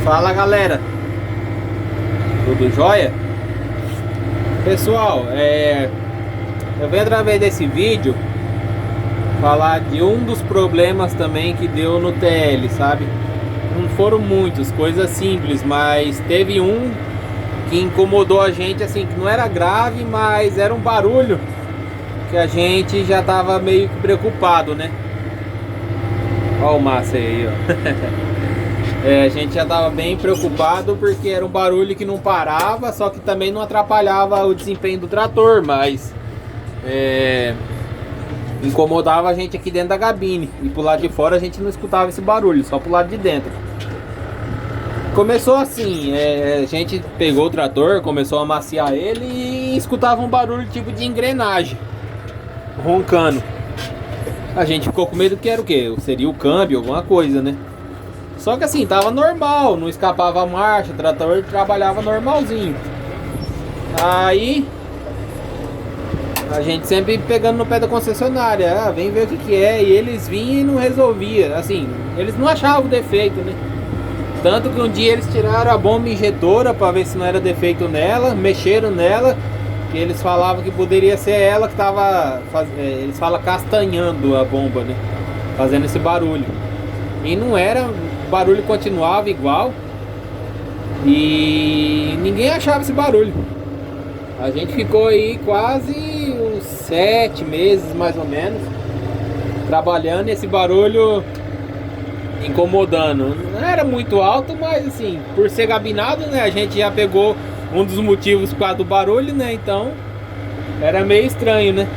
Fala galera, tudo jóia? Pessoal, eu venho através desse vídeo falar de um dos problemas também que deu no TL, sabe? Não foram muitos, coisas simples, mas teve um que incomodou a gente, assim, que não era grave, mas era um barulho que a gente já tava meio que preocupado, né? Olha o Márcio aí, ó. A gente já tava bem preocupado porque era um barulho que não parava, só que também não atrapalhava o desempenho do trator, mas incomodava a gente aqui dentro da cabine. E pro lado de fora a gente não escutava esse barulho, só pro lado de dentro. Começou assim, a gente pegou o trator, começou a amaciar ele e escutava um barulho tipo de engrenagem roncando. A gente ficou com medo que era o quê? Seria o câmbio, alguma coisa, né? Só que assim, tava normal, não escapava a marcha, o trator trabalhava normalzinho. Aí a gente sempre pegando no pé da concessionária, vem ver o que é, e eles vinham e não resolvia, assim, eles não achavam defeito, né? Tanto que um dia eles tiraram a bomba injetora para ver se não era defeito nela, mexeram nela, que eles falavam que poderia ser ela que tava, eles falam castanhando a bomba, né? Fazendo esse barulho. E não era, o barulho continuava igual e ninguém achava esse barulho. A gente ficou aí quase uns 7 meses mais ou menos trabalhando, esse barulho incomodando. Não era muito alto, mas assim, por ser gabinado, né, a gente já pegou um dos motivos por causa do barulho, né, então era meio estranho, né.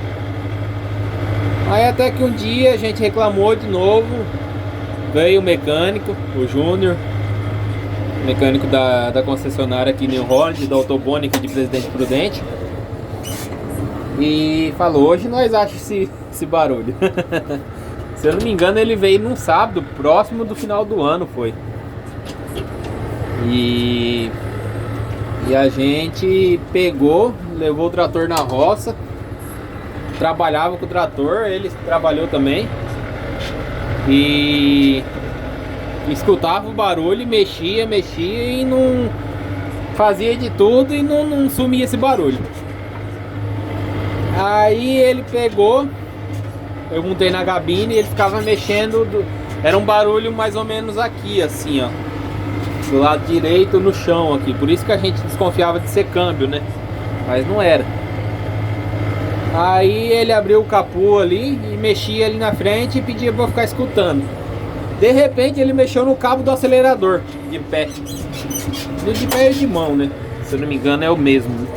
Aí até que um dia a gente reclamou de novo. Veio o mecânico, o Júnior, mecânico da concessionária aqui em New Holland, da Autobônica de Presidente Prudente, e falou: hoje nós achamos esse barulho. Se eu não me engano, ele veio num sábado, próximo do final do ano, foi. E a gente pegou, levou o trator na roça, trabalhava com o trator, ele trabalhou também. E escutava o barulho, mexia e não fazia de tudo e não sumia esse barulho. Aí ele pegou, eu montei na cabine e ele ficava mexendo, era um barulho mais ou menos aqui, assim, ó, do lado direito no chão aqui. Por isso que a gente desconfiava de ser câmbio, né? Mas não era. Aí ele abriu o capô ali e mexia ali na frente e pedia pra eu ficar escutando. De repente ele mexeu no cabo do acelerador de pé. De pé e de mão, né? Se eu não me engano é o mesmo.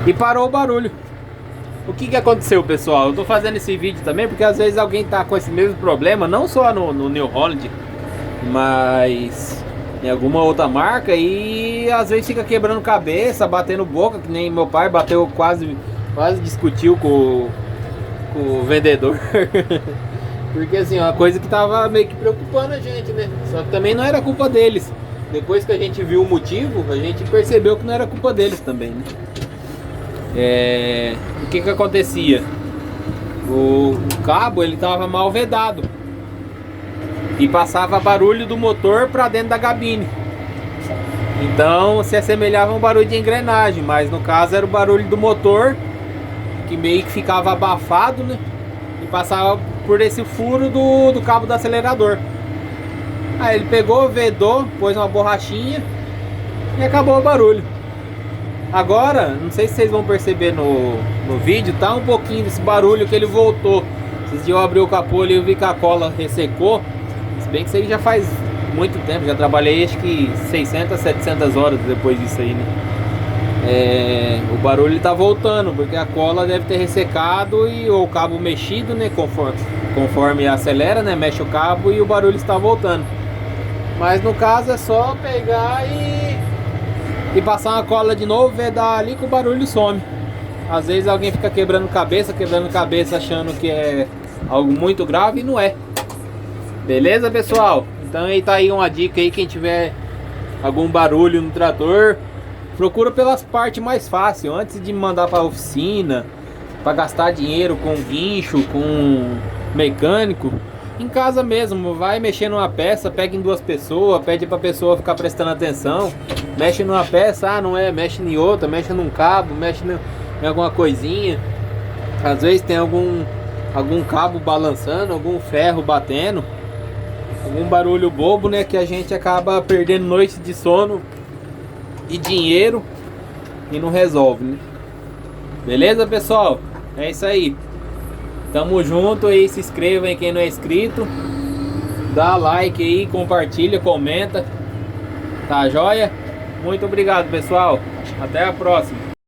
E parou o barulho. O que aconteceu, pessoal? Eu tô fazendo esse vídeo também porque às vezes alguém tá com esse mesmo problema, não só no New Holland, mas em alguma outra marca, e às vezes fica quebrando cabeça, batendo boca, que nem meu pai bateu, quase discutiu com o vendedor. Porque assim, é uma coisa que tava meio que preocupando a gente, né? Só que também não era culpa deles. Depois que a gente viu o motivo, a gente percebeu que não era culpa deles também, né? O que acontecia? O cabo, ele tava mal vedado e passava barulho do motor para dentro da cabine. Então se assemelhava a um barulho de engrenagem, mas no caso era o barulho do motor que meio que ficava abafado, né? E passava por esse furo do cabo do acelerador. Aí ele pegou, vedou, pôs uma borrachinha e acabou o barulho. Agora, não sei se vocês vão perceber no vídeo, tá um pouquinho desse barulho que ele voltou. Esses dias eu abri o capô ali e vi que a cola ressecou. Se bem que isso aí já faz muito tempo, já trabalhei acho que 600, 700 horas depois disso aí, né? O barulho tá voltando, porque a cola deve ter ressecado e o cabo mexido, né? Conforme acelera, né? Mexe o cabo e o barulho está voltando. Mas no caso é só pegar e passar uma cola de novo, vedar ali que o barulho some. Às vezes alguém fica quebrando cabeça achando que é algo muito grave e não é. Beleza, pessoal? Então aí tá aí uma dica aí, quem tiver algum barulho no trator, procura pelas partes mais fáceis, antes de mandar para a oficina, para gastar dinheiro com guincho, com mecânico. Em casa mesmo, vai mexer numa peça, pega em duas pessoas, pede pra pessoa ficar prestando atenção, mexe numa peça, não é, mexe em outra, mexe num cabo, mexe em alguma coisinha. Às vezes tem algum cabo balançando, algum ferro batendo, algum barulho bobo, né, que a gente acaba perdendo noite de sono e dinheiro e não resolve, né? Beleza, pessoal? É isso aí. Tamo junto aí, se inscreva aí quem não é inscrito. Dá like aí, compartilha, comenta. Tá joia? Muito obrigado, pessoal. Até a próxima.